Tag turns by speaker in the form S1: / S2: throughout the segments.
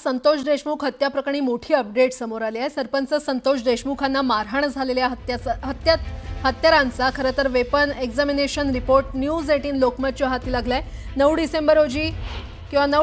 S1: संतोष देशमुख हत्या प्रकरणी मोठी अपडेट समोर आली आहे। सरपंच संतोष देशमुखांना मारहाण झालेल्या हत्यारांचा खरं तर वेपन एक्झामिनेशन रिपोर्ट न्यूज 18 लोकमतच्या हाती लागलाय। 9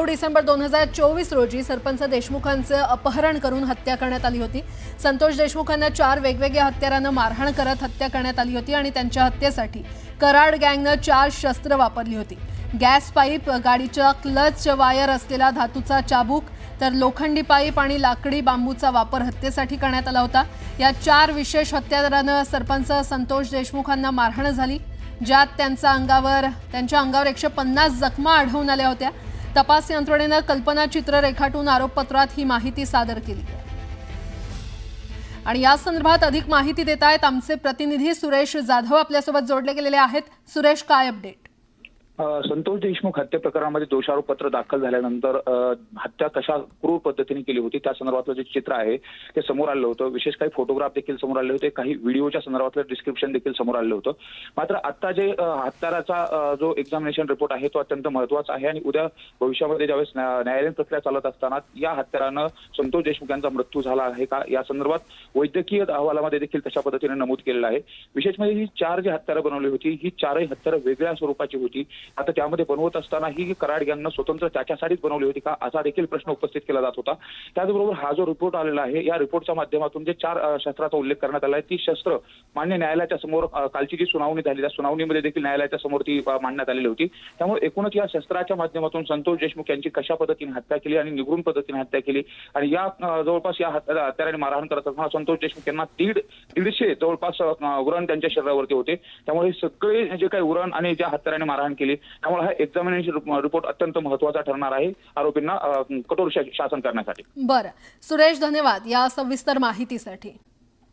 S1: डिसेंबर 2024 रोजी सरपंच देशमुखांचे अपहरण करून हत्या करण्यात आली होती। संतोष देशमुखांना 4 वेगवेगळ्या हत्यारांना मारहाण करत हत्या करण्यात आली होती आणि त्यांच्या हत्येसाठी कराड गँगने 4 शस्त्र वापरली होती। गॅस पाईप, गाडीच्या क्लच वायर असलेला धातूचा चाबूक, तर लोखंडी पाईप आणि लाकडी बांबूचा वापर हत्येसाठी करण्यात आला होता। या 4 विशेष हत्यारांना सरपंच संतोष देशमुखांना मारहाण झाली, ज्यात त्यांच्या अंगावर 150 जखमा आढळून आल्या होत्या। तपास यंत्रणेने कल्पनाचित्र रेखाटून आरोपपत्रात ही माहिती सादर केली आणि या संदर्भात अधिक माहिती देत आहेत आमचे प्रतिनिधी सुरेश जाधव आपल्यासोबत जोडले गेलेले आहेत। सुरेश, काय अपडेट?
S2: संतोष देशमुख हत्या प्रकरणामध्ये दोषारोपपत्र दाखल झाल्यानंतर हत्या कशा क्रूर पद्धतीने केली होती त्या संदर्भातलं जे चित्र आहे ते समोर आलं होतं। विशेष काही फोटोग्राफ देखील समोर आले होते, काही व्हिडिओच्या संदर्भातलं डिस्क्रिप्शन देखील समोर आलं होतं। मात्र आता जे हत्याराचा जो एक्झामिनेशन रिपोर्ट आहे तो अत्यंत महत्त्वाचा आहे आणि उद्या भविष्यामध्ये ज्यावेळेस न्यायालयीन प्रक्रिया चालत असताना या हत्यारानं संतोष देशमुख यांचा मृत्यू झाला आहे का या संदर्भात वैद्यकीय अहवालामध्ये देखील तशा पद्धतीने नमूद केलेलं आहे। विशेष म्हणजे ही 4 जी हत्यारं बनवली होती ही 4ही हत्यारं वेगळ्या स्वरूपाची होती। आता त्यामध्ये बनवत असताना ही कराड गँगनं स्वतंत्र त्याच्यासाठीच बनवली होती का असा देखील प्रश्न उपस्थित केला जात होता। त्याचबरोबर हा जो रिपोर्ट आलेला आहे या रिपोर्टच्या माध्यमातून जे 4 शस्त्राचा उल्लेख करण्यात आला आहे ती शस्त्र मान्य न्यायालयाच्या समोर कालची जी सुनावणी झाली त्या सुनावणीमध्ये देखील न्यायालयाच्या समोर ती मांडण्यात आलेली होती। त्यामुळे एकूणच या शस्त्राच्या माध्यमातून संतोष देशमुख यांची कशा पद्धतीने हत्या केली आणि निगूढ पद्धतीने हत्या केली आणि या जवळपास या हत्याराने मारहाण करत असताना संतोष देशमुख यांना 150 जवळपास उरण त्यांच्या शरीरावरती होते। त्यामुळे सगळे जे काही उरण आणि ज्या हत्याराने मारहाण केली त्यामुळे हा एक्झामिनेशन रिपोर्ट अत्यंत महत्त्वाचा ठरणार आहे आरोपींना कठोर शासन करण्यासाठी।
S1: बरं सुरेश, धन्यवाद या सविस्तर माहितीसाठी।